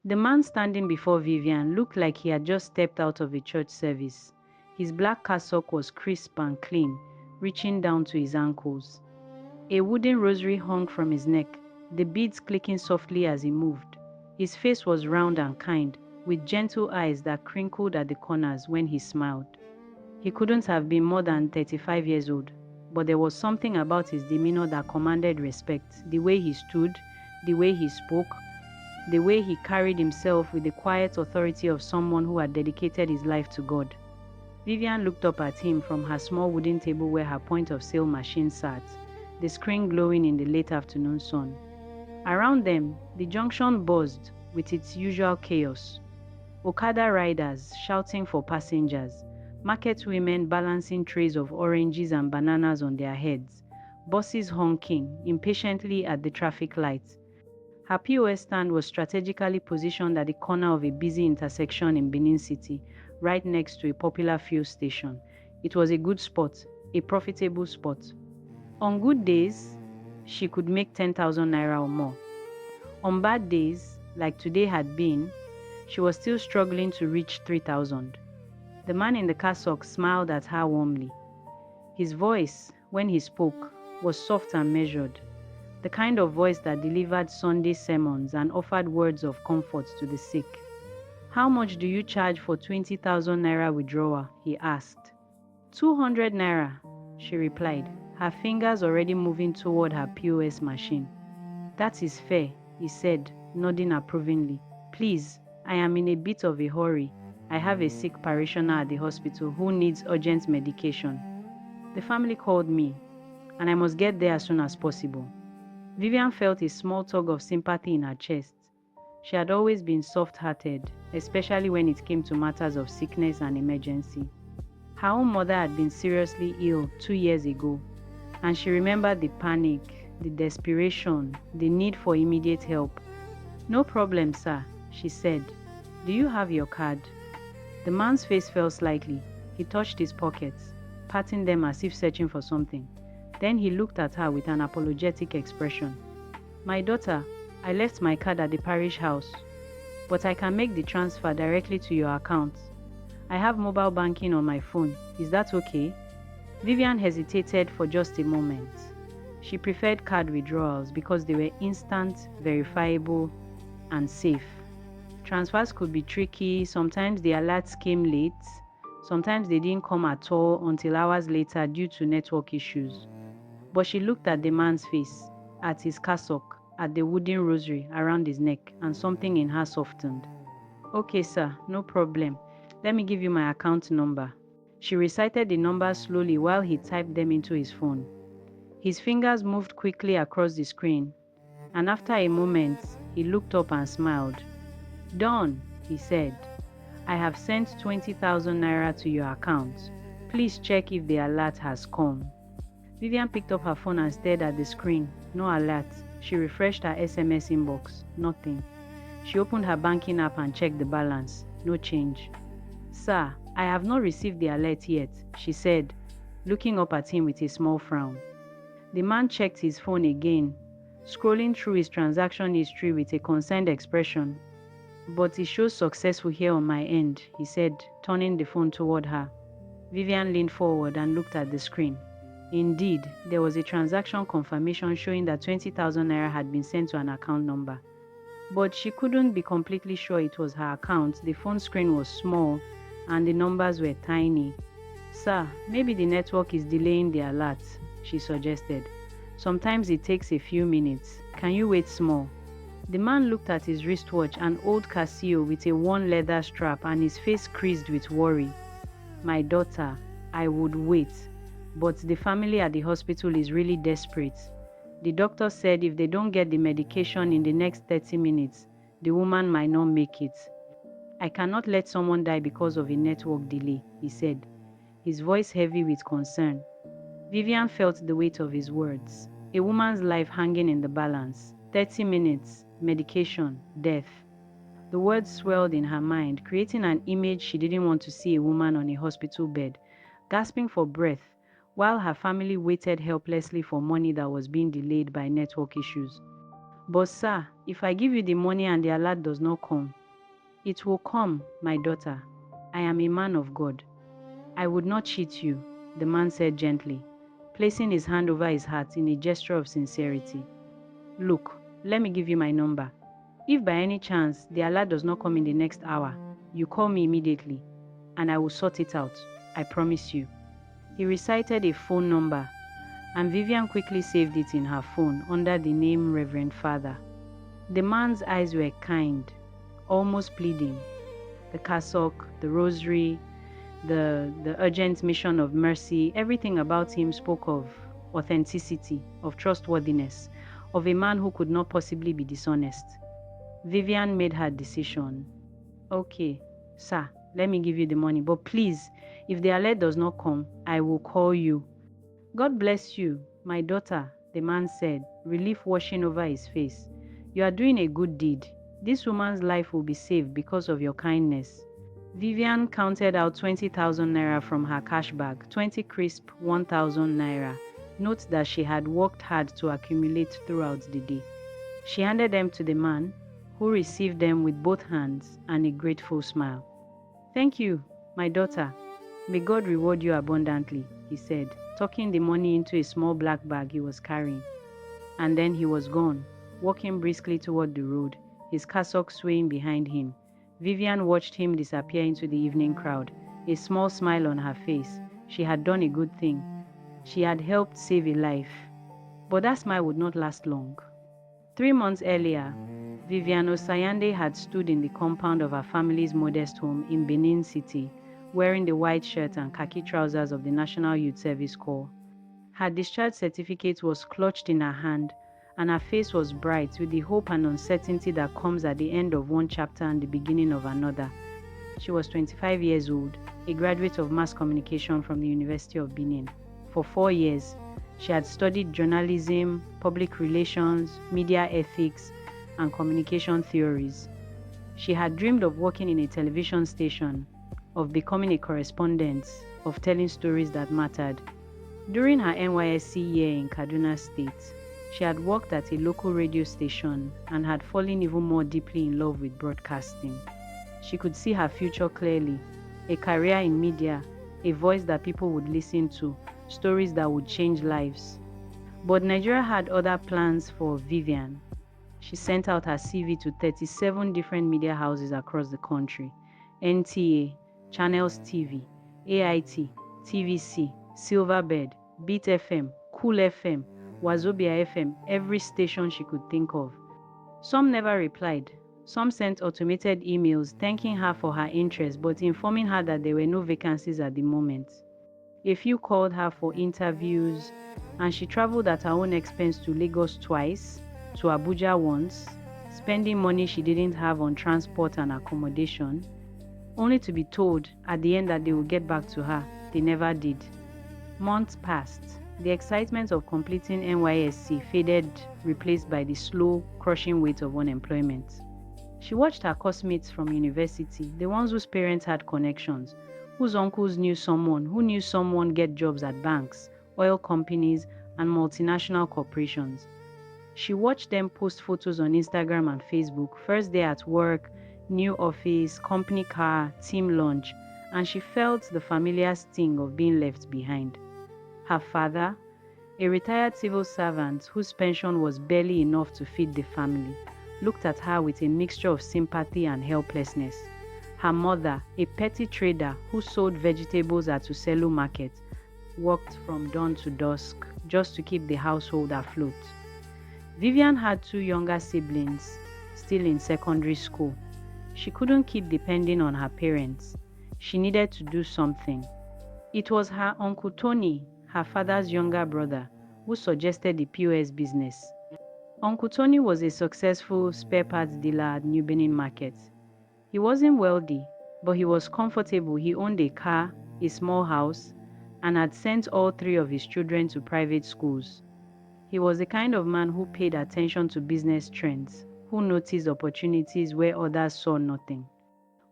The man standing before Vivian looked like he had just stepped out of a church service. His black cassock was crisp and clean, reaching down to his ankles. A wooden rosary hung from his neck, the beads clicking softly as he moved. His face was round and kind, with gentle eyes that crinkled at the corners when he smiled. He couldn't have been more than 35 years old, but there was something about his demeanor that commanded respect, the way he stood, the way he spoke, the way he carried himself with the quiet authority of someone who had dedicated his life to God. Vivian looked up at him from her small wooden table where her point-of-sale machine sat, the screen glowing in the late afternoon sun. Around them, the junction buzzed with its usual chaos. Okada riders shouting for passengers, market women balancing trays of oranges and bananas on their heads, buses honking impatiently at the traffic lights. Her POS stand was strategically positioned at the corner of a busy intersection in Benin City, right next to a popular fuel station. It was a good spot, a profitable spot. On good days, she could make 10,000 naira or more. On bad days, like today had been, she was still struggling to reach 3,000. The man in the cassock smiled at her warmly. His voice, when he spoke, was soft and measured, the kind of voice that delivered Sunday sermons and offered words of comfort to the sick. "How much do you charge for 20,000 naira withdrawal?" he asked. 200 naira, she replied, her fingers already moving toward her POS machine. "That is fair," he said, nodding approvingly. "Please, I am in a bit of a hurry. I have a sick parishioner at the hospital who needs urgent medication. The family called me, and I must get there as soon as possible." Vivian felt a small tug of sympathy in her chest. She had always been soft-hearted, especially when it came to matters of sickness and emergency. Her own mother had been seriously ill 2 years ago, and she remembered the panic, the desperation, the need for immediate help. "No problem, sir," she said. "Do you have your card?" The man's face fell slightly. He touched his pockets, patting them as if searching for something. Then he looked at her with an apologetic expression. "My daughter, I left my card at the parish house, but I can make the transfer directly to your account. I have mobile banking on my phone. Is that okay?" Vivian hesitated for just a moment. She preferred card withdrawals because they were instant, verifiable, and safe. Transfers could be tricky. Sometimes the alerts came late. Sometimes they didn't come at all until hours later due to network issues. But she looked at the man's face, at his cassock, at the wooden rosary around his neck, and something in her softened. "Okay, sir, no problem. Let me give you my account number." She recited the numbers slowly while he typed them into his phone. His fingers moved quickly across the screen, and after a moment, he looked up and smiled. "Done," he said. "I have sent 20,000 naira to your account. Please check if the alert has come." Vivian picked up her phone and stared at the screen. No alert. She refreshed her SMS inbox. Nothing. She opened her banking app and checked the balance. No change. "Sir, I have not received the alert yet," she said, looking up at him with a small frown. The man checked his phone again, scrolling through his transaction history with a concerned expression. "But it shows successful here on my end," he said, turning the phone toward her. Vivian leaned forward and looked at the screen. Indeed, there was a transaction confirmation showing that 20,000 naira had been sent to an account number. But she couldn't be completely sure it was her account. The phone screen was small and the numbers were tiny. "Sir, maybe the network is delaying the alert," she suggested. "Sometimes it takes a few minutes. Can you wait small?" The man looked at his wristwatch, an old Casio with a worn leather strap, and his face creased with worry. "My daughter, I would wait. But the family at the hospital is really desperate. The doctor said if they don't get the medication in the next 30 minutes, the woman might not make it." "I cannot let someone die because of a network delay," he said, his voice heavy with concern. Vivian felt the weight of his words. A woman's life hanging in the balance. 30 minutes, medication, death. The words swirled in her mind, creating an image she didn't want to see: a woman on a hospital bed, gasping for breath, while her family waited helplessly for money that was being delayed by network issues. But sir, if I give you the money and the alert does not come, it will come, my daughter. I am a man of God. I would not cheat you, the man said gently, placing his hand over his heart in a gesture of sincerity. Look, let me give you my number. If by any chance the alert does not come in the next hour, you call me immediately, and I will sort it out. I promise you. He recited a phone number, and Vivian quickly saved it in her phone under the name Reverend Father. The man's eyes were kind, almost pleading. The cassock, the rosary, the urgent mission of mercy, everything about him spoke of authenticity, of trustworthiness, of a man who could not possibly be dishonest. Vivian made her decision. Okay, sir, let me give you the money, but please, if the alert does not come, I will call you. God bless you, my daughter, the man said, relief washing over his face. You are doing a good deed. This woman's life will be saved because of your kindness. Vivian counted out 20,000 naira from her cash bag, 20 crisp 1,000 naira, notes that she had worked hard to accumulate throughout the day. She handed them to the man, who received them with both hands and a grateful smile. Thank you, my daughter. May God reward you abundantly, he said, tucking the money into a small black bag he was carrying. And then he was gone, walking briskly toward the road, his cassock swaying behind him. Vivian watched him disappear into the evening crowd, a small smile on her face. She had done a good thing. She had helped save a life. But that smile would not last long. 3 months earlier, Vivian Osayande had stood in the compound of her family's modest home in Benin City, wearing the white shirt and khaki trousers of the National Youth Service Corps. Her discharge certificate was clutched in her hand, and her face was bright with the hope and uncertainty that comes at the end of one chapter and the beginning of another. She was 25 years old, a graduate of mass communication from the University of Benin. For 4 years, she had studied journalism, public relations, media ethics, and communication theories. She had dreamed of working in a television station, of becoming a correspondent, of telling stories that mattered. During her NYSC year in Kaduna State, she had worked at a local radio station and had fallen even more deeply in love with broadcasting. She could see her future clearly, a career in media, a voice that people would listen to, stories that would change lives. But Nigeria had other plans for Vivian. She sent out her CV to 37 different media houses across the country: NTA, Channels TV, AIT, TVC, Silverbird, Beat FM, Cool FM, Wazobia FM, every station she could think of. Some never replied. Some sent automated emails thanking her for her interest but informing her that there were no vacancies at the moment. A few called her for interviews, and she traveled at her own expense to Lagos twice, to Abuja once, spending money she didn't have on transport and accommodation, only to be told at the end that they would get back to her. They never did. Months passed. The excitement of completing NYSC faded, replaced by the slow, crushing weight of unemployment. She watched her classmates from university, the ones whose parents had connections, whose uncles knew someone, who knew someone, get jobs at banks, oil companies, and multinational corporations. She watched them post photos on Instagram and Facebook, first day at work, new office, company car, team lunch, and she felt the familiar sting of being left behind. Her father, a retired civil servant whose pension was barely enough to feed the family, looked at her with a mixture of sympathy and helplessness. Her mother, a petty trader who sold vegetables at Uselu Market, worked from dawn to dusk just to keep the household afloat. Vivian had 2 younger siblings, still in secondary school. She couldn't keep depending on her parents. She needed to do something. It was her Uncle Tony, her father's younger brother, who suggested the POS business. Uncle Tony was a successful spare parts dealer at New Benin Market. He wasn't wealthy, but he was comfortable. He owned a car, a small house, and had sent all 3 of his children to private schools. He was the kind of man who paid attention to business trends, who noticed opportunities where others saw nothing.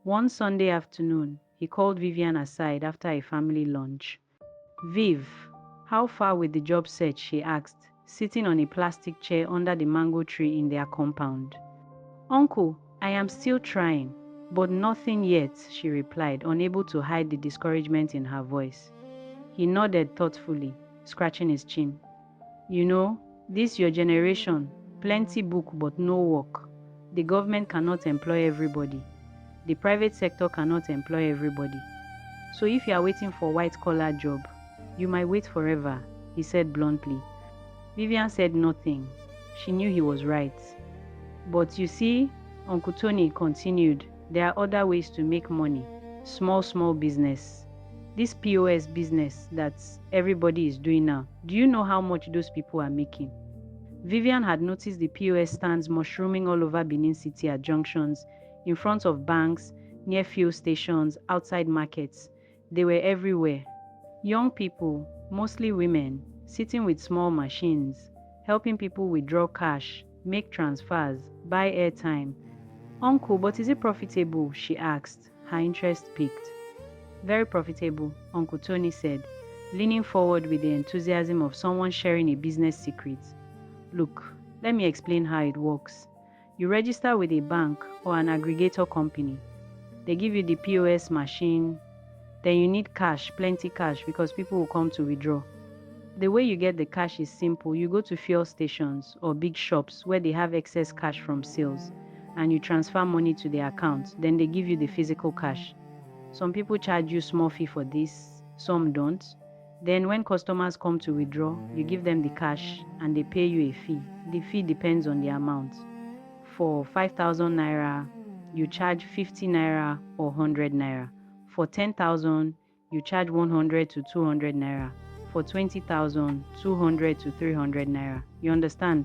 One Sunday afternoon, he called Vivian aside after a family lunch. "Viv, how far with the job search?" she asked. sitting on a plastic chair under the mango tree in their compound. "Uncle, I am still trying, but nothing yet," she replied, unable to hide the discouragement in her voice. He nodded thoughtfully, scratching his chin. "You know, this your generation, plenty book but no work. The government cannot employ everybody. The private sector cannot employ everybody. So if you are waiting for white-collar job, you might wait forever," he said bluntly. Vivian said nothing. She knew he was right. "But you see," Uncle Tony continued, "there are other ways to make money. Small business. This POS business that everybody is doing now. Do you know how much those people are making?" Vivian had noticed the POS stands mushrooming all over Benin City at junctions, in front of banks, near fuel stations, outside markets. They were everywhere. Young people, mostly women, sitting with small machines, helping people withdraw cash, make transfers, buy airtime. "Uncle, but is it profitable?" she asked, her interest piqued. "Very profitable," Uncle Tony said, leaning forward with the enthusiasm of someone sharing a business secret. "Look, let me explain how it works. You register with a bank or an aggregator company. They give you the POS machine. Then you need cash, plenty cash, because people will come to withdraw. The way you get the cash is simple. You go to fuel stations or big shops where they have excess cash from sales, and you transfer money to their account. Then they give you the physical cash. Some people charge you small fee for this, some don't. Then when customers come to withdraw, you give them the cash and they pay you a fee. The fee depends on the amount. For 5,000 naira, you charge 50 naira or 100 naira. For 10,000, you charge 100 to 200 naira. For 20,000, 200 to 300 naira. You understand?"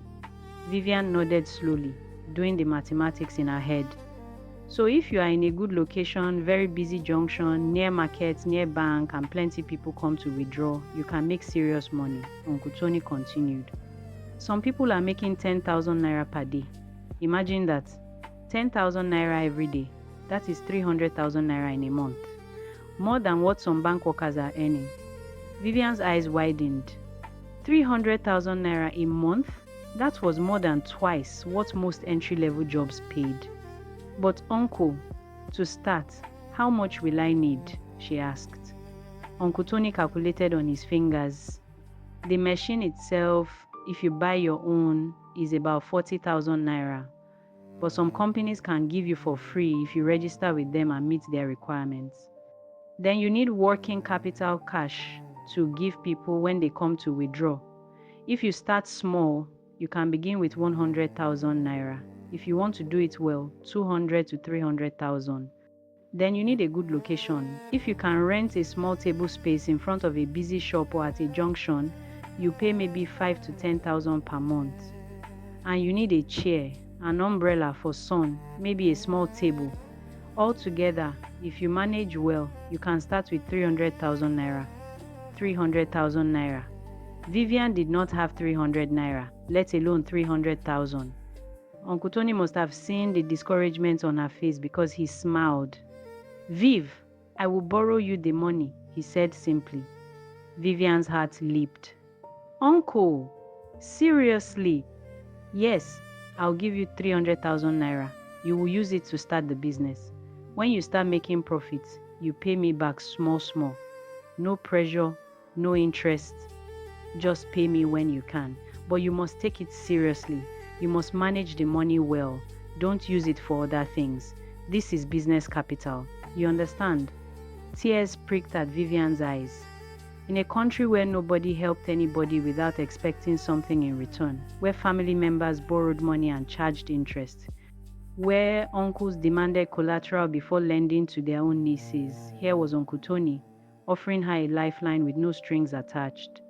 Vivian nodded slowly, doing the mathematics in her head. "So if you are in a good location, very busy junction, near markets, near bank, and plenty people come to withdraw, you can make serious money," Uncle Tony continued. "Some people are making 10,000 naira per day. Imagine that. 10,000 naira every day. That is 300,000 naira in a month. More than what some bank workers are earning." Vivian's eyes widened. 300,000 naira a month? That was more than twice what most entry-level jobs paid. "But uncle, to start, how much will I need?" she asked. Uncle Tony calculated on his fingers. The machine itself, if you buy your own, is about 40,000 naira. But some companies can give you for free if you register with them and meet their requirements. Then you need working capital cash to give people when they come to withdraw. If you start small, you can begin with 100,000 naira. If you want to do it well, 200 to 300,000. Then you need a good location. If you can rent a small table space in front of a busy shop or at a junction, you pay maybe 5 to 10,000 per month. And you need a chair, an umbrella for sun, maybe a small table. Altogether, if you manage well, you can start with 300,000 naira. 300,000 naira. Vivian did not have 300 naira, let alone 300,000. Uncle Tony must have seen the discouragement on her face because he smiled. "Viv, I will borrow you the money," he said simply. Vivian's heart leaped. "Uncle, seriously?" "Yes, I'll give you 300,000 naira. You will use it to start the business. When you start making profits, you pay me back small. No pressure, no interest. Just pay me when you can. But you must take it seriously. You must manage the money well. Don't use it for other things. This is business capital. You understand?" Tears pricked at Vivian's eyes. In a country where nobody helped anybody without expecting something in return, where family members borrowed money and charged interest, where uncles demanded collateral before lending to their own nieces, here was Uncle Tony, offering her a lifeline with no strings attached.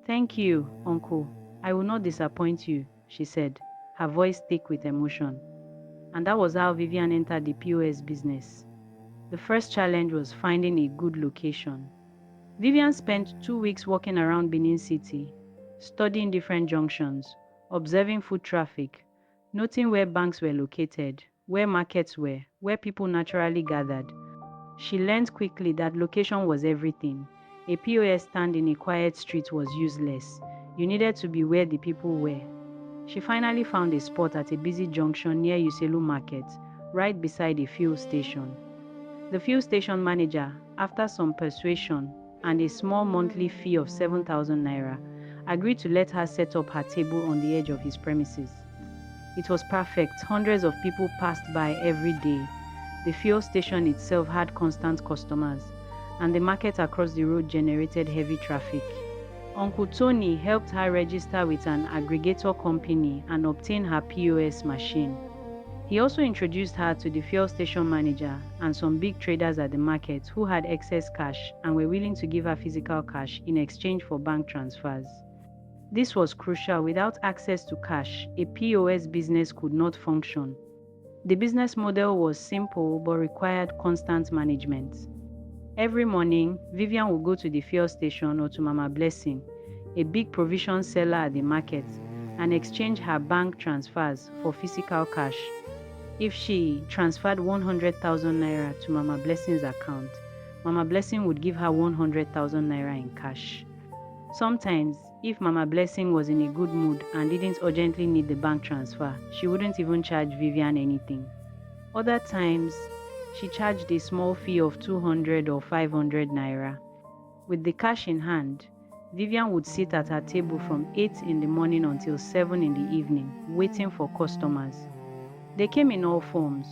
"Thank you, Uncle. I will not disappoint you," she said, her voice thick with emotion. And that was how Vivian entered the POS business. The first challenge was finding a good location. Vivian spent 2 weeks walking around Benin City, studying different junctions, observing foot traffic, noting where banks were located, where markets were, where people naturally gathered. She learned quickly that location was everything. A POS stand in a quiet street was useless. You needed to be where the people were. She finally found a spot at a busy junction near Uselu Market, right beside a fuel station. The fuel station manager, after some persuasion and a small monthly fee of 7,000 naira, agreed to let her set up her table on the edge of his premises. It was perfect. Hundreds of people passed by every day. The fuel station itself had constant customers, and the market across the road generated heavy traffic. Uncle Tony helped her register with an aggregator company and obtain her POS machine. He also introduced her to the fuel station manager and some big traders at the market who had excess cash and were willing to give her physical cash in exchange for bank transfers. This was crucial. Without access to cash, a POS business could not function. The business model was simple but required constant management. Every morning, Vivian would go to the fuel station or to Mama Blessing, a big provision seller at the market, and exchange her bank transfers for physical cash. If she transferred 100,000 naira to Mama Blessing's account, Mama Blessing would give her 100,000 naira in cash. Sometimes, if Mama Blessing was in a good mood and didn't urgently need the bank transfer, she wouldn't even charge Vivian anything. Other times, she charged a small fee of 200 or 500 naira. With the cash in hand, Vivian would sit at her table from 8 in the morning until 7 in the evening, waiting for customers. They came in all forms.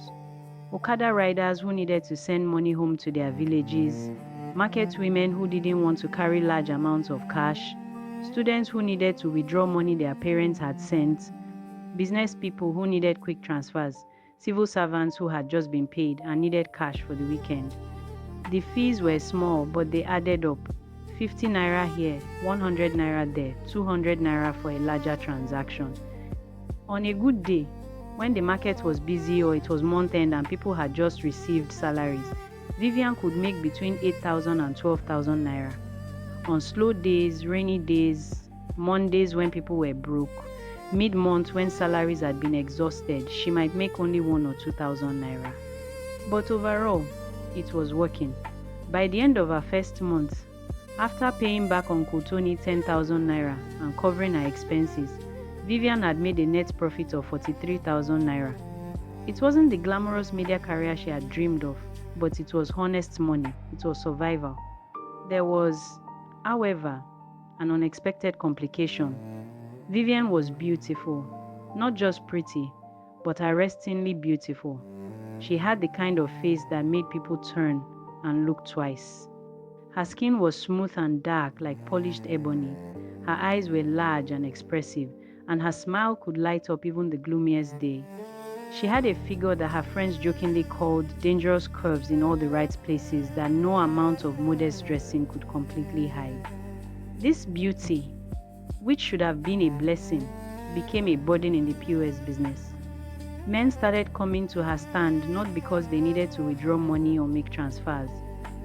Okada riders who needed to send money home to their villages, market women who didn't want to carry large amounts of cash, students who needed to withdraw money their parents had sent, business people who needed quick transfers, civil servants who had just been paid and needed cash for the weekend. The fees were small, but they added up. 50 naira here, 100 naira there, 200 naira for a larger transaction. On a good day, when the market was busy or it was month-end and people had just received salaries, Vivian could make between 8,000 and 12,000 naira. On slow days, rainy days, Mondays when people were broke, mid-month when salaries had been exhausted, she might make only 1 or 2,000 naira. But overall, it was working. By the end of her first month, after paying back Uncle Tony 10,000 naira and covering her expenses, Vivian had made a net profit of 43,000 naira. It wasn't the glamorous media career she had dreamed of, but it was honest money. It was survival. There was, however, an unexpected complication. Vivian was beautiful, not just pretty, but arrestingly beautiful. She had the kind of face that made people turn and look twice. Her skin was smooth and dark like polished ebony. Her eyes were large and expressive, and her smile could light up even the gloomiest day. She had a figure that her friends jokingly called dangerous curves in all the right places that no amount of modest dressing could completely hide. This beauty, which should have been a blessing, became a burden in the POS business. Men started coming to her stand not because they needed to withdraw money or make transfers,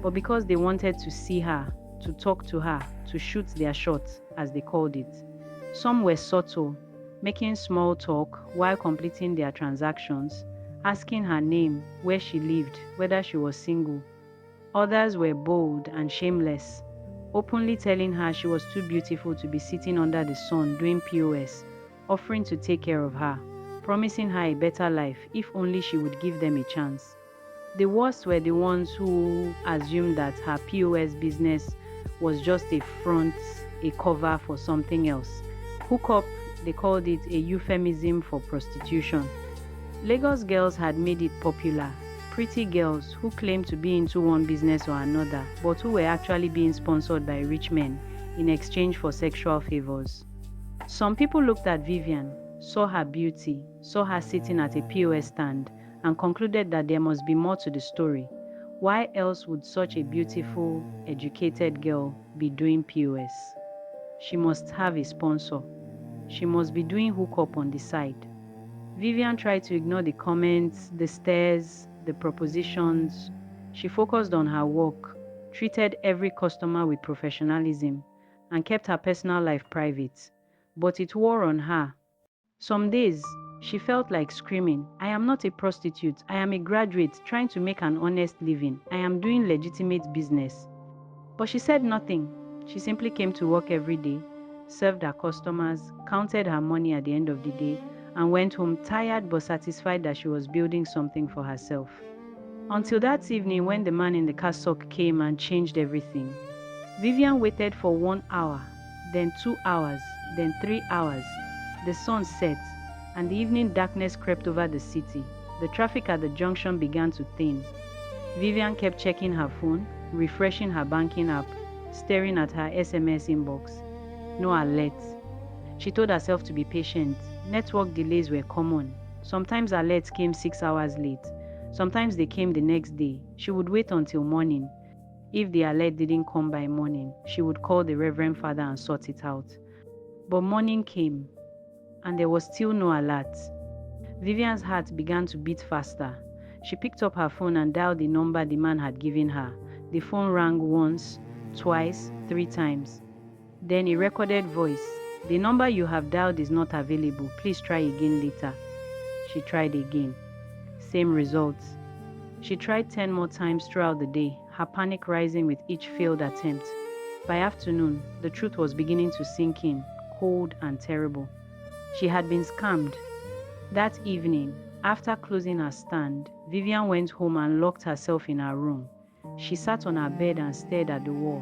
but because they wanted to see her, to talk to her, to shoot their shot, as they called it. Some were subtle, making small talk while completing their transactions, asking her name, where she lived, whether she was single. Others were bold and shameless, openly telling her she was too beautiful to be sitting under the sun doing POS, offering to take care of her, promising her a better life if only she would give them a chance. The worst were the ones who assumed that her POS business was just a front, a cover for something else. Hookup, they called it a euphemism for prostitution. Lagos girls had made it popular. Pretty girls who claimed to be into one business or another, but who were actually being sponsored by rich men in exchange for sexual favors. Some people looked at Vivian, saw her beauty, saw her sitting at a POS stand, and concluded that there must be more to the story. Why else would such a beautiful, educated girl be doing POS? She must have a sponsor. She must be doing hookup on the side. Vivian tried to ignore the comments, the stares, the propositions. She focused on her work, treated every customer with professionalism, and kept her personal life private. But it wore on her. Some days, she felt like screaming, "I am not a prostitute. I am a graduate trying to make an honest living. I am doing legitimate business." But she said nothing. She simply came to work every day, served her customers, counted her money at the end of the day, and went home tired but satisfied that she was building something for herself. Until that evening when the man in the cassock came and changed everything. Vivian waited for 1 hour, then 2 hours, then 3 hours. The sun set, and the evening darkness crept over the city. The traffic at the junction began to thin. Vivian kept checking her phone, refreshing her banking app, staring at her SMS inbox. No alerts. She told herself to be patient. Network delays were common. Sometimes alerts came 6 hours late. Sometimes they came the next day. She would wait until morning. If the alert didn't come by morning, she would call the Reverend Father and sort it out. But morning came, and there was still no alert. Vivian's heart began to beat faster. She picked up her phone and dialed the number the man had given her. The phone rang once, twice, 3 times. Then a recorded voice. "The number you have dialed is not available. Please try again later." She tried again. Same results. She tried 10 more times throughout the day, her panic rising with each failed attempt. By afternoon, the truth was beginning to sink in, cold and terrible. She had been scammed. That evening, after closing her stand, Vivian went home and locked herself in her room. She sat on her bed and stared at the wall,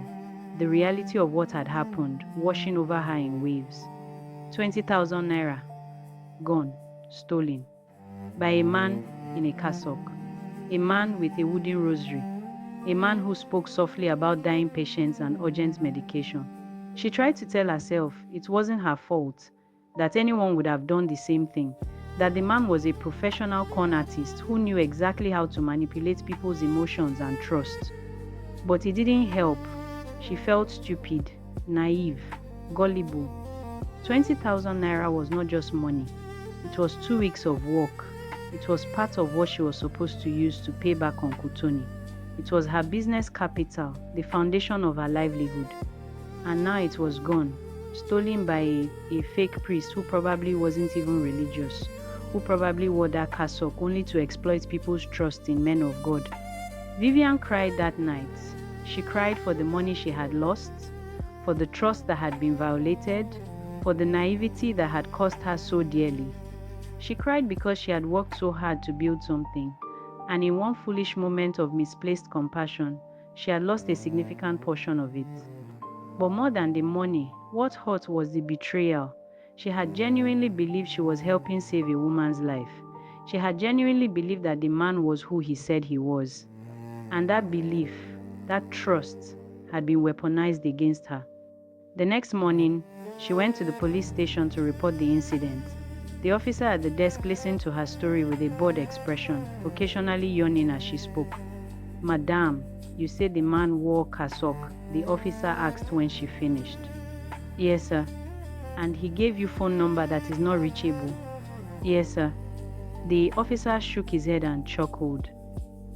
the reality of what had happened washing over her in waves. 20,000 naira. Gone. Stolen. By a man in a cassock. A man with a wooden rosary. A man who spoke softly about dying patients and urgent medication. She tried to tell herself it wasn't her fault, that anyone would have done the same thing, that the man was a professional con artist who knew exactly how to manipulate people's emotions and trust. But it didn't help. She felt stupid, naive, gullible. 20,000 naira was not just money. It was 2 weeks of work. It was part of what she was supposed to use to pay back Uncle Tony. It was her business capital, the foundation of her livelihood. And now it was gone, stolen by a fake priest who probably wasn't even religious, who probably wore that cassock only to exploit people's trust in men of God. Vivian cried that night. She cried for the money she had lost, for the trust that had been violated, for the naivety that had cost her so dearly. She cried because she had worked so hard to build something, and in one foolish moment of misplaced compassion, she had lost a significant portion of it. But more than the money, what hurt was the betrayal. She had genuinely believed she was helping save a woman's life. She had genuinely believed that the man was who he said he was. And that belief, that trust, had been weaponized against her. The next morning, she went to the police station to report the incident. The officer at the desk listened to her story with a bored expression, occasionally yawning as she spoke. "Madam, you said the man wore cassock," the officer asked when she finished. "Yes, sir." "And he gave you phone number that is not reachable?" "Yes, sir." The officer shook his head and chuckled.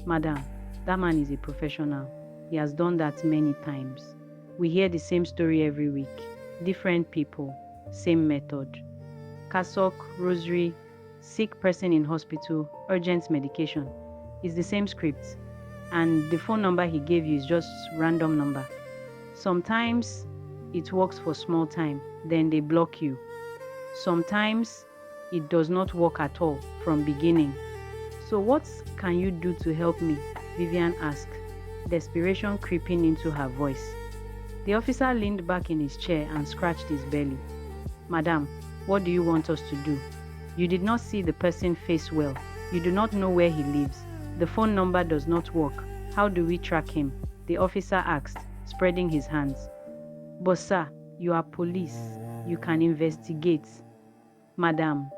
"Madam, that man is a professional. He has done that many times. We hear the same story every week. Different people, same method. Cassock, rosary, sick person in hospital, urgent medication. It's the same script. And the phone number he gave you is just random number. Sometimes it works for small time, then they block you. Sometimes it does not work at all from beginning. So what can you do to help me?" Vivian asked, desperation creeping into her voice. The officer leaned back in his chair and scratched his belly. "Madam, what do you want us to do? You did not see the person face well. You do not know where he lives. The phone number does not work. How do we track him?" the officer asked, spreading his hands. "But sir, you are police. You can investigate." "Madam,"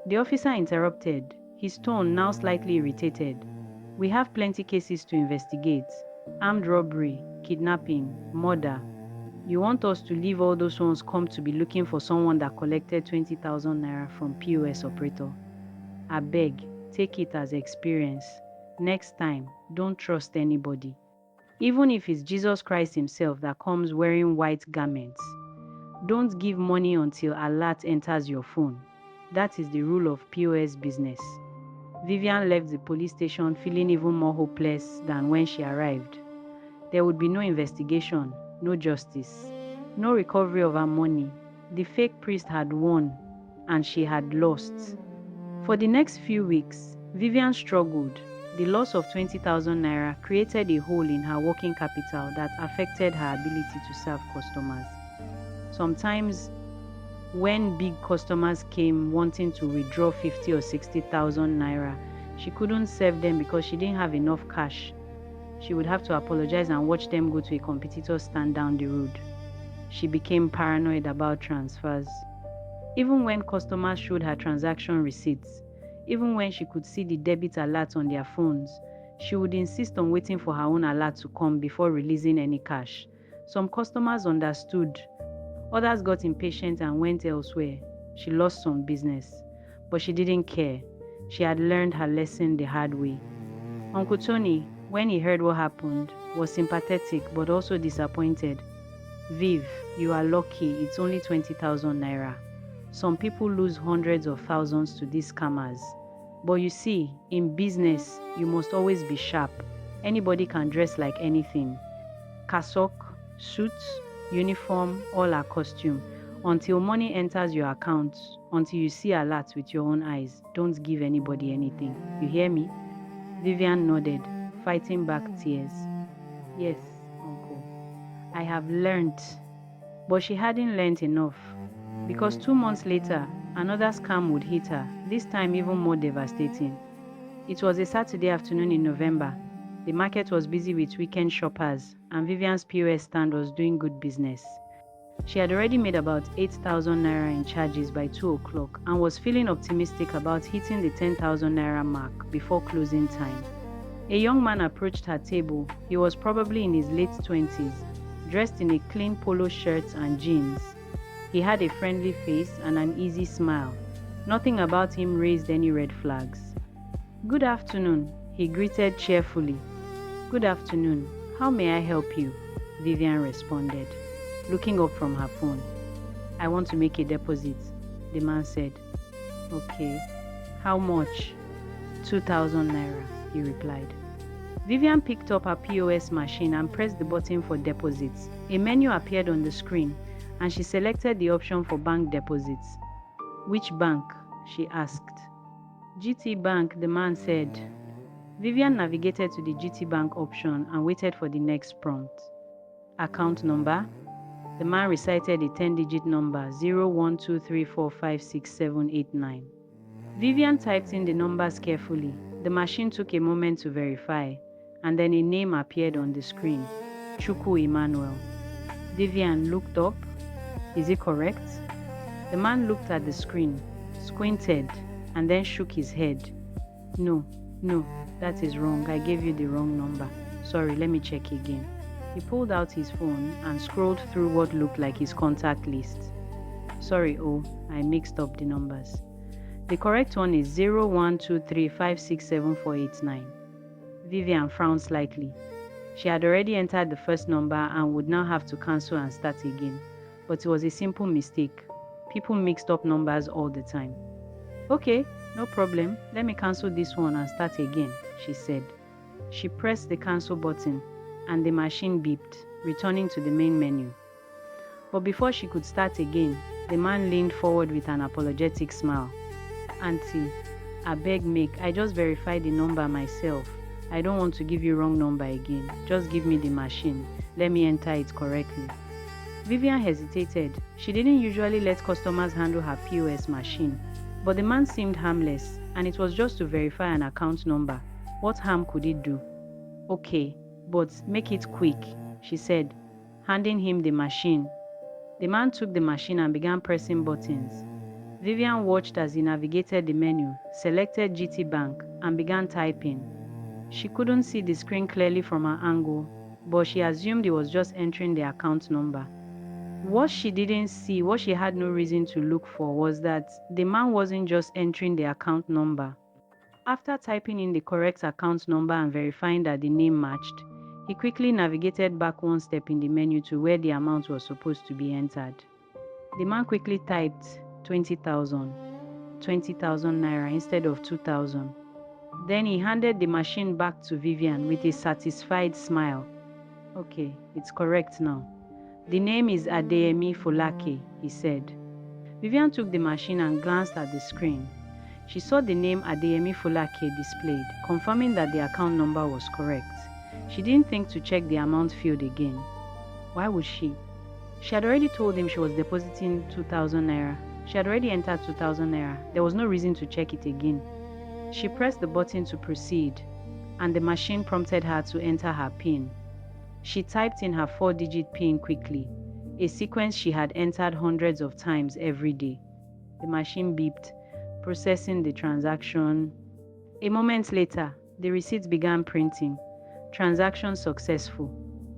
the officer interrupted, his tone now slightly irritated. "We have plenty cases to investigate. Armed robbery, kidnapping, murder. You want us to leave all those ones come to be looking for someone that collected 20,000 naira from POS operator? I beg, take it as experience. Next time, don't trust anybody. Even if it's Jesus Christ himself that comes wearing white garments. Don't give money until alert enters your phone. That is the rule of POS business." Vivian left the police station feeling even more hopeless than when she arrived. There would be no investigation, no justice, no recovery of her money. The fake priest had won, and she had lost. For the next few weeks, Vivian struggled. The loss of 20,000 naira created a hole in her working capital that affected her ability to serve customers. Sometimes, when big customers came wanting to withdraw 50 or 60,000 naira, she couldn't serve them because she didn't have enough cash. She would have to apologize and watch them go to a competitor stand down the road. She became paranoid about transfers. Even when customers showed her transaction receipts, even when she could see the debit alert on their phones, she would insist on waiting for her own alert to come before releasing any cash. Some customers understood, others got impatient and went elsewhere. She lost some business, but she didn't care. She had learned her lesson the hard way. Uncle Tony, when he heard what happened, was sympathetic but also disappointed. Viv, you are lucky, it's only 20,000 naira. Some people lose hundreds of thousands to these scammers. But you see, in business, you must always be sharp. Anybody can dress like anything. Cassock, suits, uniform, all are costume. Until money enters your account, until you see alerts with your own eyes, don't give anybody anything. You hear me? Vivian nodded, fighting back tears. Yes, uncle. I have learnt. But she hadn't learnt enough. Because 2 months later, another scam would hit her, this time even more devastating. It was a Saturday afternoon in November. The market was busy with weekend shoppers, and Vivian's POS stand was doing good business. She had already made about 8,000 naira in charges by 2 o'clock and was feeling optimistic about hitting the 10,000 naira mark before closing time. A young man approached her table. He was probably in his late 20s, dressed in a clean polo shirt and jeans. He had a friendly face and an easy smile. Nothing about him raised any red flags. "Good afternoon," he greeted cheerfully. "Good afternoon. How may I help you?" Vivian responded, looking up from her phone. "I want to make a deposit," the man said. "Okay. How much?" 2,000 naira, he replied. Vivian picked up her POS machine and pressed the button for deposits. A menu appeared on the screen, and she selected the option for bank deposits. "Which bank?" she asked. "GT Bank," the man said. Vivian navigated to the GT Bank option and waited for the next prompt. "Account number?" The man recited a 10-digit number, 0123456789. Vivian typed in the numbers carefully. The machine took a moment to verify, and then a name appeared on the screen, Chukwu Emmanuel. Vivian looked up. "Is it correct?" The man looked at the screen, squinted, and then shook his head. No, that is wrong. I gave you the wrong number. Sorry, let me check again." He pulled out his phone and scrolled through what looked like his contact list. "Sorry, I mixed up the numbers. The correct one is 0123567489. Vivian frowned slightly. She had already entered the first number and would now have to cancel and start again. But it was a simple mistake. People mixed up numbers all the time. "Okay, no problem. Let me cancel this one and start again," she said. She pressed the cancel button, and the machine beeped, returning to the main menu. But before she could start again, the man leaned forward with an apologetic smile. "Auntie, abeg make, I just verified the number myself. I don't want to give you wrong number again. Just give me the machine. Let me enter it correctly." Vivian hesitated. She didn't usually let customers handle her POS machine, but the man seemed harmless, and it was just to verify an account number. What harm could it do? "Okay, but make it quick," she said, handing him the machine. The man took the machine and began pressing buttons. Vivian watched as he navigated the menu, selected GT Bank, and began typing. She couldn't see the screen clearly from her angle, but she assumed he was just entering the account number. What she didn't see, what she had no reason to look for, was that the man wasn't just entering the account number. After typing in the correct account number and verifying that the name matched, he quickly navigated back one step in the menu to where the amount was supposed to be entered. The man quickly typed 20,000 naira instead of 2,000. Then he handed the machine back to Vivian with a satisfied smile. "Okay, it's correct now." "The name is Adeyemi Folake," he said. Vivian took the machine and glanced at the screen. She saw the name Adeyemi Folake displayed, confirming that the account number was correct. She didn't think to check the amount field again. Why would she? She had already told him she was depositing 2,000 naira. She had already entered 2,000 naira. There was no reason to check it again. She pressed the button to proceed, and the machine prompted her to enter her PIN. She typed in her 4-digit PIN quickly, a sequence she had entered hundreds of times every day. The machine beeped, processing the transaction. A moment later, the receipt began printing. Transaction successful.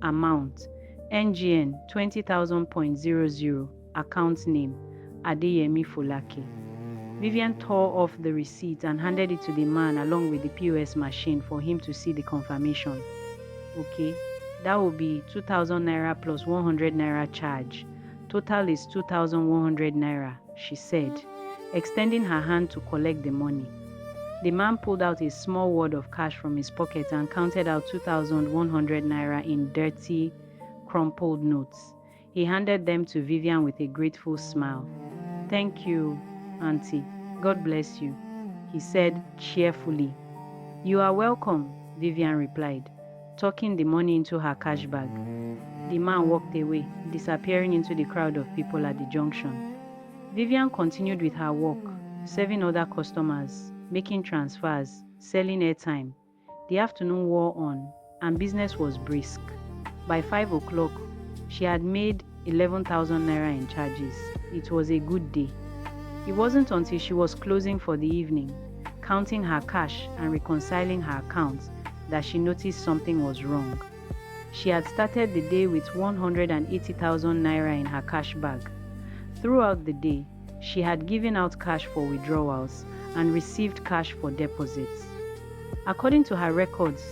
Amount: NGN 20,000.00. Account name: Adeyemi Folake. Vivian tore off the receipt and handed it to the man along with the POS machine for him to see the confirmation. Okay, that will be 2,000 naira plus 100 naira charge. Total is 2,100 naira, she said, extending her hand to collect the money. The man pulled out a small wad of cash from his pocket and counted out 2,100 naira in dirty, crumpled notes. He handed them to Vivian with a grateful smile. "Thank you, Auntie. God bless you," he said cheerfully. "You are welcome," Vivian replied, tucking the money into her cash bag. The man walked away, disappearing into the crowd of people at the junction. Vivian continued with her work, serving other customers, making transfers, selling airtime. The afternoon wore on, and business was brisk. By 5 o'clock, she had made 11,000 naira in charges. It was a good day. It wasn't until she was closing for the evening, counting her cash and reconciling her accounts, that she noticed something was wrong. She had started the day with 180,000 naira in her cash bag. Throughout the day, she had given out cash for withdrawals and received cash for deposits. According to her records,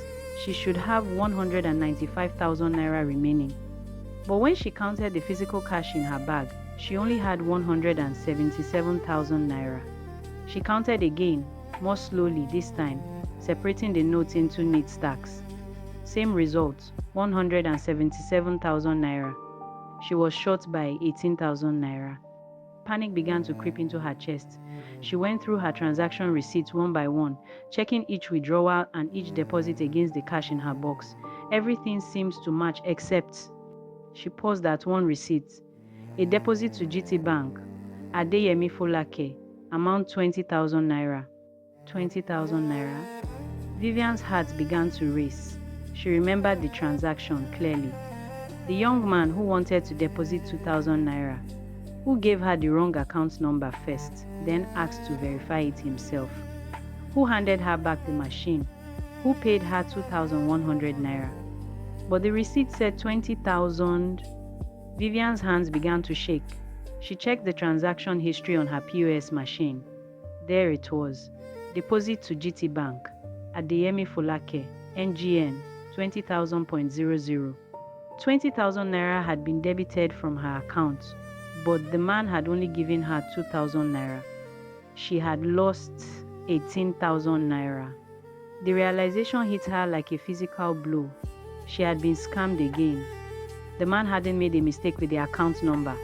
she should have 195,000 naira remaining. But when she counted the physical cash in her bag, she only had 177,000 naira. She counted again, more slowly this time, separating the notes into neat stacks. Same result, 177,000 naira. She was short by 18,000 naira. Panic began to creep into her chest. She went through her transaction receipts one by one, checking each withdrawal and each deposit against the cash in her box. Everything seems to match except... She paused at one receipt. A deposit to GT Bank, Adeyemi Folake, amount 20,000 naira. 20,000 naira? Vivian's heart began to race. She remembered the transaction clearly. The young man who wanted to deposit 2,000 naira, who gave her the wrong account number first, then asked to verify it himself, who handed her back the machine, who paid her 2,100 naira. But the receipt said 20,000. Vivian's hands began to shake. She checked the transaction history on her POS machine. There it was. Deposit to GT Bank, Adeyemi Folake, NGN 20,000.00. 20,000 naira had been debited from her account, but the man had only given her 2,000 naira. She had lost 18,000 naira. The realization hit her like a physical blow. She had been scammed again. The man hadn't made a mistake with the account number.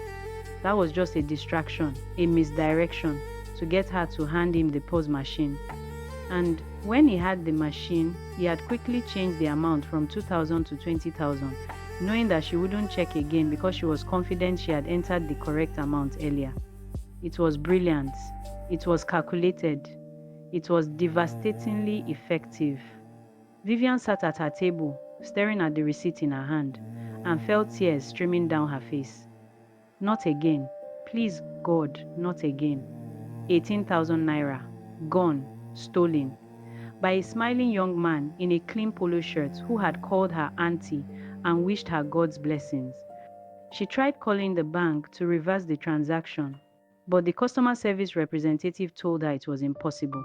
That was just a distraction, a misdirection to get her to hand him the POS machine. And when he had the machine, he had quickly changed the amount from 2,000 to 20,000, knowing that she wouldn't check again because she was confident she had entered the correct amount earlier. It was brilliant. It was calculated. It was devastatingly effective. Vivian sat at her table, staring at the receipt in her hand, and felt tears streaming down her face. Not again. Please, God, not again. 18,000 naira. Gone. Stolen. By a smiling young man in a clean polo shirt who had called her auntie and wished her God's blessings. She tried calling the bank to reverse the transaction, but the customer service representative told her it was impossible.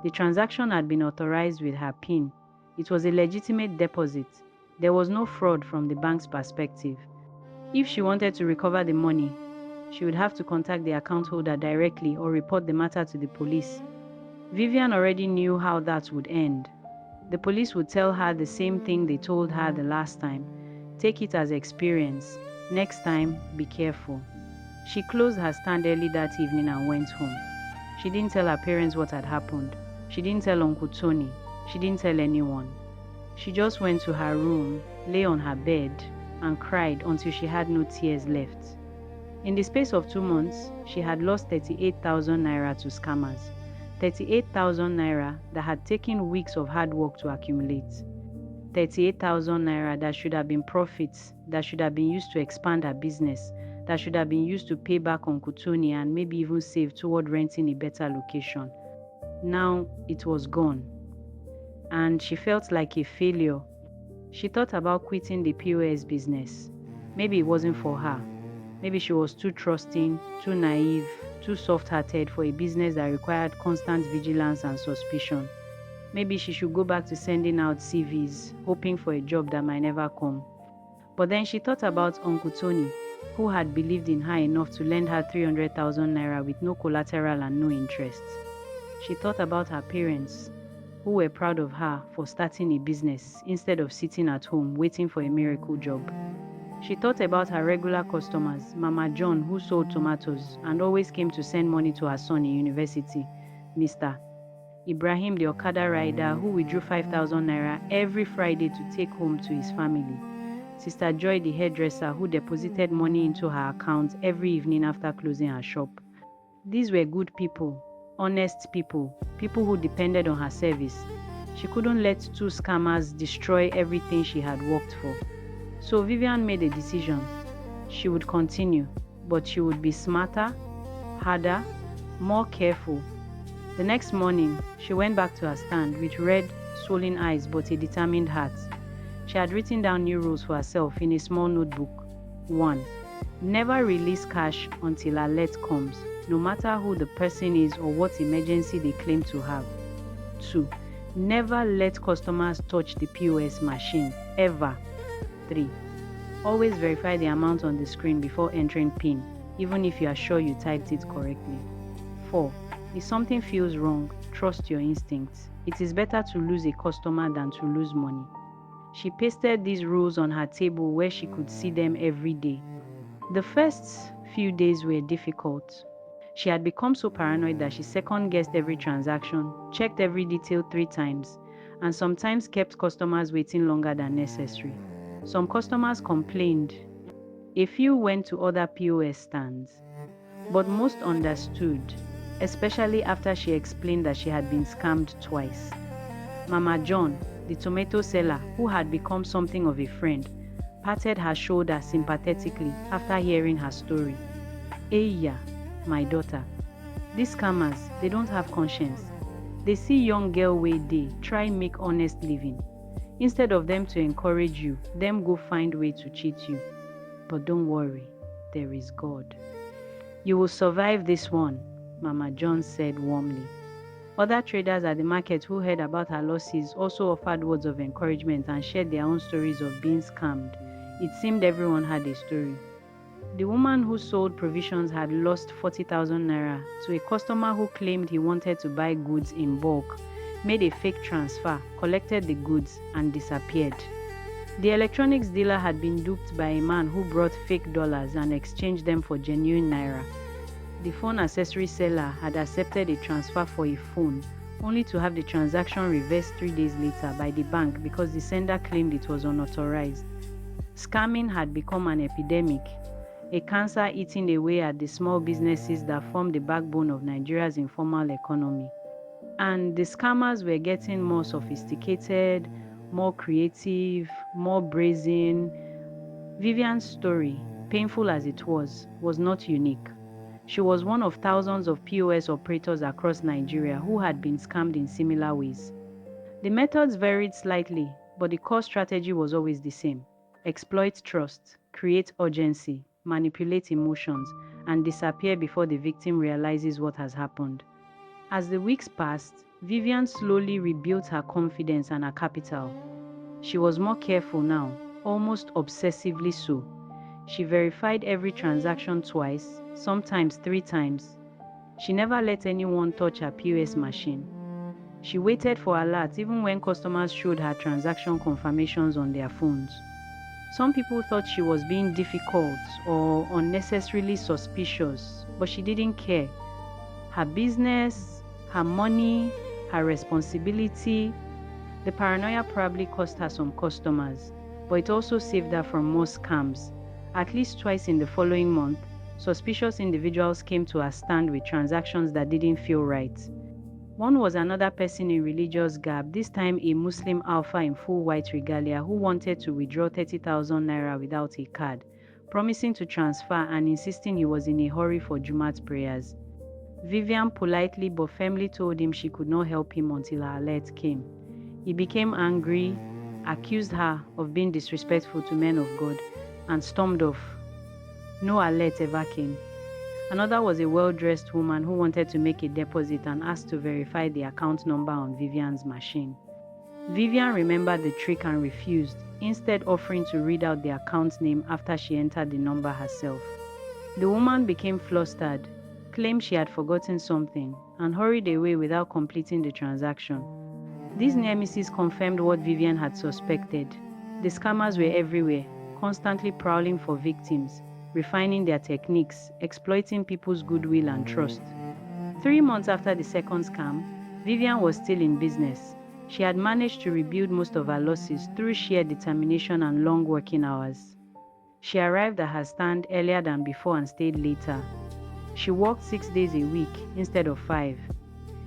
The transaction had been authorized with her PIN. It was a legitimate deposit. There was no fraud from the bank's perspective. If she wanted to recover the money, she would have to contact the account holder directly or report the matter to the police. Vivian already knew how that would end. The police would tell her the same thing they told her the last time. Take it as experience. Next time, be careful. She closed her stand early that evening and went home. She didn't tell her parents what had happened. She didn't tell Uncle Tony. She didn't tell anyone. She just went to her room, lay on her bed, and cried until she had no tears left. In the space of 2 months, she had lost 38,000 naira to scammers. 38,000 naira that had taken weeks of hard work to accumulate. 38,000 naira that should have been profits, that should have been used to expand her business, that should have been used to pay back Uncle Tony and maybe even save toward renting a better location. Now it was gone. And she felt like a failure. She thought about quitting the POS business. Maybe it wasn't for her. Maybe she was too trusting, too naive, too soft-hearted for a business that required constant vigilance and suspicion. Maybe she should go back to sending out CVs, hoping for a job that might never come. But then she thought about Uncle Tony, who had believed in her enough to lend her 300,000 naira with no collateral and no interest. She thought about her parents, who were proud of her for starting a business instead of sitting at home waiting for a miracle job. She thought about her regular customers, Mama John, who sold tomatoes and always came to send money to her son in university, Mr. Ibrahim, the Okada rider, who withdrew 5,000 naira every Friday to take home to his family, Sister Joy, the hairdresser, who deposited money into her account every evening after closing her shop. These were good people, honest people, people who depended on her service. She couldn't let two scammers destroy everything she had worked for. So Vivian made a decision. She would continue, but she would be smarter, harder, more careful. The next morning, she went back to her stand with red, swollen eyes but a determined heart. She had written down new rules for herself in a small notebook. 1. Never release cash until alert comes, no matter who the person is or what emergency they claim to have. 2. Never let customers touch the POS machine, ever. 3. Always verify the amount on the screen before entering PIN, even if you are sure you typed it correctly. 4. If something feels wrong, trust your instincts. It is better to lose a customer than to lose money. She pasted these rules on her table where she could see them every day. The first few days were difficult. She had become so paranoid that she second-guessed every transaction, checked every detail 3 times, and sometimes kept customers waiting longer than necessary. Some customers complained. A few went to other POS stands. But most understood, especially after she explained that she had been scammed twice. Mama John, the tomato seller, who had become something of a friend, patted her shoulder sympathetically after hearing her story. Eya, my daughter, these scammers, they don't have conscience. They see young girl wey dey try make honest living. Instead of them to encourage you, them go find way to cheat you. But don't worry, there is God. You will survive this one, Mama John said warmly. Other traders at the market who heard about her losses also offered words of encouragement and shared their own stories of being scammed. It seemed everyone had a story. The woman who sold provisions had lost 40,000 naira to a customer who claimed he wanted to buy goods in bulk, made a fake transfer, collected the goods, and disappeared. The electronics dealer had been duped by a man who brought fake dollars and exchanged them for genuine naira. The phone accessory seller had accepted a transfer for a phone, only to have the transaction reversed 3 days later by the bank because the sender claimed it was unauthorized. Scamming had become an epidemic, a cancer eating away at the small businesses that form the backbone of Nigeria's informal economy. And the scammers were getting more sophisticated, more creative, more brazen. Vivian's story, painful as it was not unique. She was one of thousands of POS operators across Nigeria who had been scammed in similar ways. The methods varied slightly, but the core strategy was always the same. Exploit trust, create urgency, manipulate emotions, and disappear before the victim realizes what has happened. As the weeks passed, Vivian slowly rebuilt her confidence and her capital. She was more careful now, almost obsessively so. She verified every transaction twice, sometimes 3 times. She never let anyone touch her POS machine. She waited for alerts even when customers showed her transaction confirmations on their phones. Some people thought she was being difficult or unnecessarily suspicious, but she didn't care. Her business, her money, her responsibility. The paranoia probably cost her some customers, but it also saved her from more scams. At least twice in the following month, suspicious individuals came to her stand with transactions that didn't feel right. One was another person in religious garb, this time a Muslim alpha in full white regalia who wanted to withdraw 30,000 naira without a card, promising to transfer and insisting he was in a hurry for Jumat prayers. Vivian politely but firmly told him she could not help him until her alert came. He became angry, accused her of being disrespectful to men of God, and stormed off. No alert ever came. Another was a well-dressed woman who wanted to make a deposit and asked to verify the account number on Vivian's machine. Vivian remembered the trick and refused, instead offering to read out the account name after she entered the number herself. The woman became flustered, claimed she had forgotten something, and hurried away without completing the transaction. These near misses confirmed what Vivian had suspected. The scammers were everywhere, constantly prowling for victims, refining their techniques, exploiting people's goodwill and trust. 3 months after the second scam, Vivian was still in business. She had managed to rebuild most of her losses through sheer determination and long working hours. She arrived at her stand earlier than before and stayed later. She worked 6 days a week instead of 5.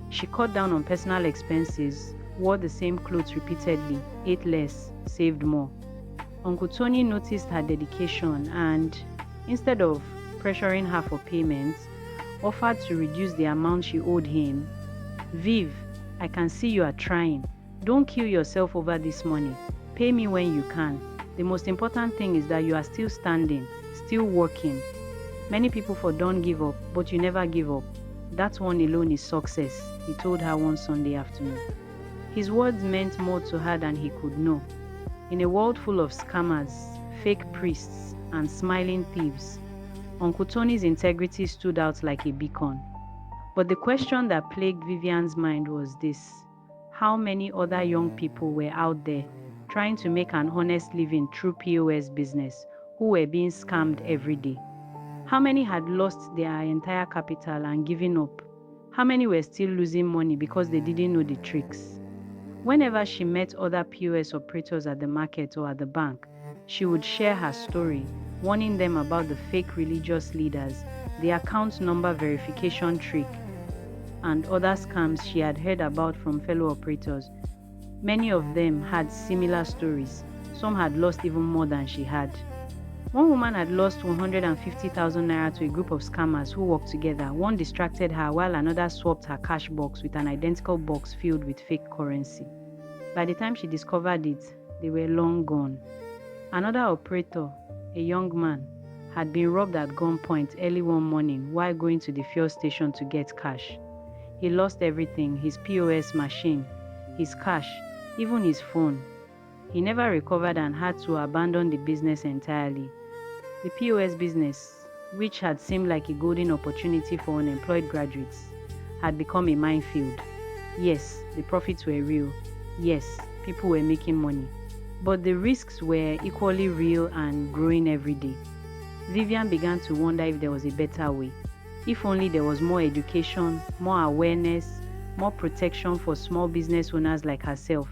She cut down on personal expenses, wore the same clothes repeatedly, ate less, saved more. Uncle Tony noticed her dedication and, instead of pressuring her for payments, offered to reduce the amount she owed him. "Viv, I can see you are trying. Don't kill yourself over this money. Pay me when you can. The most important thing is that you are still standing, still working. Many people don't give up, but you never give up. That one alone is success," he told her one Sunday afternoon. His words meant more to her than he could know. In a world full of scammers, fake priests, and smiling thieves, Uncle Tony's integrity stood out like a beacon. But the question that plagued Vivian's mind was this: how many other young people were out there trying to make an honest living through POS business who were being scammed every day? How many had lost their entire capital and given up? How many were still losing money because they didn't know the tricks? Whenever she met other POS operators at the market or at the bank, she would share her story, warning them about the fake religious leaders, the account number verification trick, and other scams she had heard about from fellow operators. Many of them had similar stories. Some had lost even more than she had. One woman had lost 150,000 naira to a group of scammers who worked together. One distracted her while another swapped her cash box with an identical box filled with fake currency. By the time she discovered it, they were long gone. Another operator, a young man, had been robbed at gunpoint early one morning while going to the fuel station to get cash. He lost everything: his POS machine, his cash, even his phone. He never recovered and had to abandon the business entirely. The POS business, which had seemed like a golden opportunity for unemployed graduates, had become a minefield. Yes, the profits were real. Yes, people were making money. But the risks were equally real and growing every day. Vivian began to wonder if there was a better way. If only there was more education, more awareness, more protection for small business owners like herself.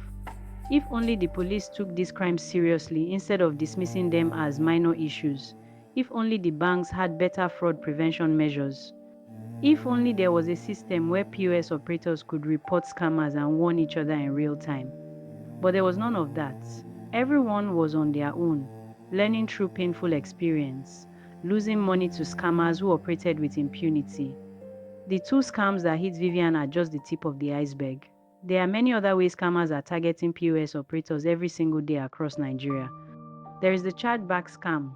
If only the police took these crimes seriously instead of dismissing them as minor issues. If only the banks had better fraud prevention measures. If only there was a system where POS operators could report scammers and warn each other in real time. But there was none of that. Everyone was on their own, learning through painful experience, losing money to scammers who operated with impunity. The two scams that hit Vivian are just the tip of the iceberg. There are many other ways scammers are targeting POS operators every single day across Nigeria. There is the chargeback scam,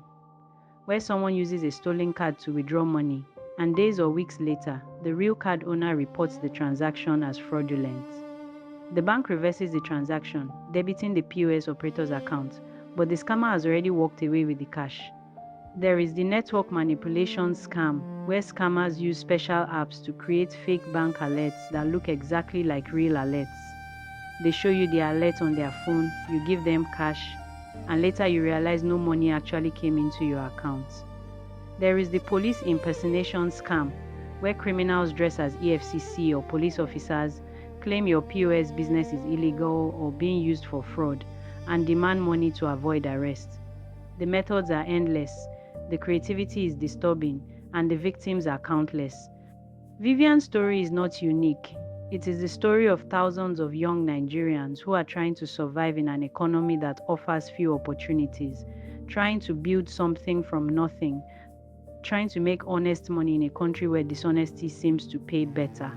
where someone uses a stolen card to withdraw money, and days or weeks later, the real card owner reports the transaction as fraudulent. The bank reverses the transaction, debiting the POS operator's account, but the scammer has already walked away with the cash. There is the network manipulation scam, where scammers use special apps to create fake bank alerts that look exactly like real alerts. They show you the alert on their phone, you give them cash, and later you realize no money actually came into your account. There is the police impersonation scam, where criminals dress as EFCC or police officers, claim your POS business is illegal or being used for fraud, and demand money to avoid arrest. The methods are endless, the creativity is disturbing, and the victims are countless. Vivian's story is not unique. It is the story of thousands of young Nigerians who are trying to survive in an economy that offers few opportunities, trying to build something from nothing, trying to make honest money in a country where dishonesty seems to pay better.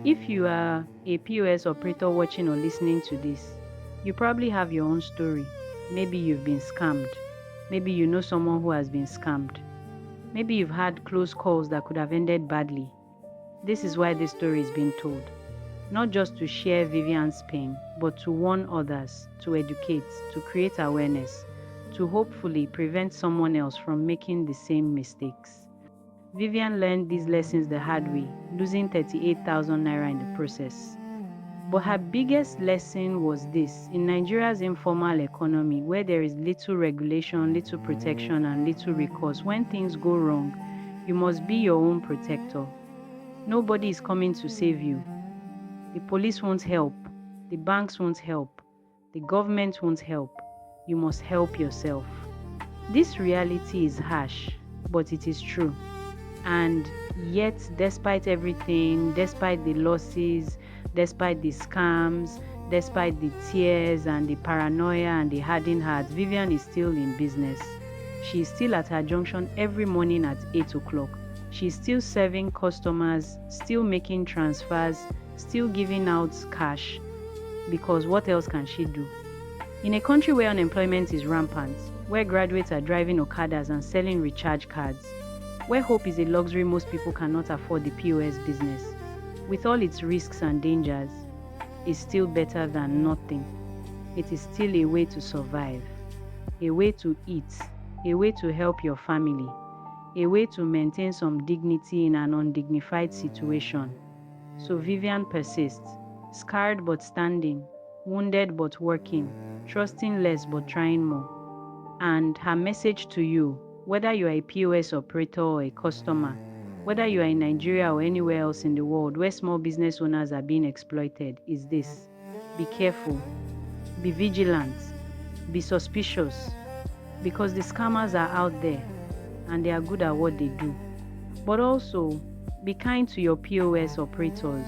If you are a POS operator watching or listening to this, you probably have your own story. Maybe you've been scammed. Maybe you know someone who has been scammed. Maybe you've had close calls that could have ended badly. This is why this story is being told. Not just to share Vivian's pain, but to warn others, to educate, to create awareness, to hopefully prevent someone else from making the same mistakes. Vivian learned these lessons the hard way, losing 38,000 naira in the process. But her biggest lesson was this: in Nigeria's informal economy, where there is little regulation, little protection, and little recourse, when things go wrong, you must be your own protector. Nobody is coming to save you. The police won't help. The banks won't help. The government won't help. You must help yourself. This reality is harsh, but it is true. And yet, despite everything, despite the losses, despite the scams, despite the tears and the paranoia and the hardened hearts, Vivian is still in business. She is still at her junction every morning at 8 o'clock. She is still serving customers, still making transfers, still giving out cash, because what else can she do? In a country where unemployment is rampant, where graduates are driving Okadas and selling recharge cards, where hope is a luxury most people cannot afford, the POS business, with all its risks and dangers, is still better than nothing. It is still a way to survive, a way to eat, a way to help your family, a way to maintain some dignity in an undignified situation. So Vivian persists, scarred but standing, wounded but working, trusting less but trying more. And her message to you, whether you are a POS operator or a customer, whether you are in Nigeria or anywhere else in the world where small business owners are being exploited, is this: be careful, be vigilant, be suspicious, because the scammers are out there and they are good at what they do. But also, be kind to your POS operators.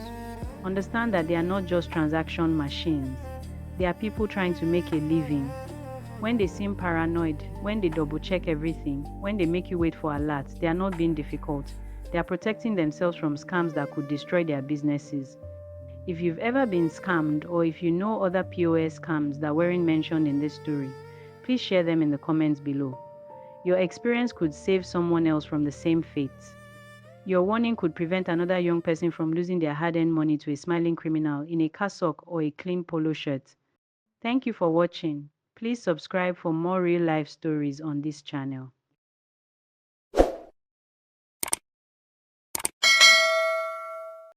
Understand that they are not just transaction machines. They are people trying to make a living. When they seem paranoid, when they double check everything, when they make you wait for alerts, they are not being difficult. They are protecting themselves from scams that could destroy their businesses. If you've ever been scammed, or if you know other POS scams that weren't mentioned in this story, please share them in the comments below. Your experience could save someone else from the same fate. Your warning could prevent another young person from losing their hard-earned money to a smiling criminal in a cassock or a clean polo shirt. Thank you for watching. Please subscribe for more real-life stories on this channel.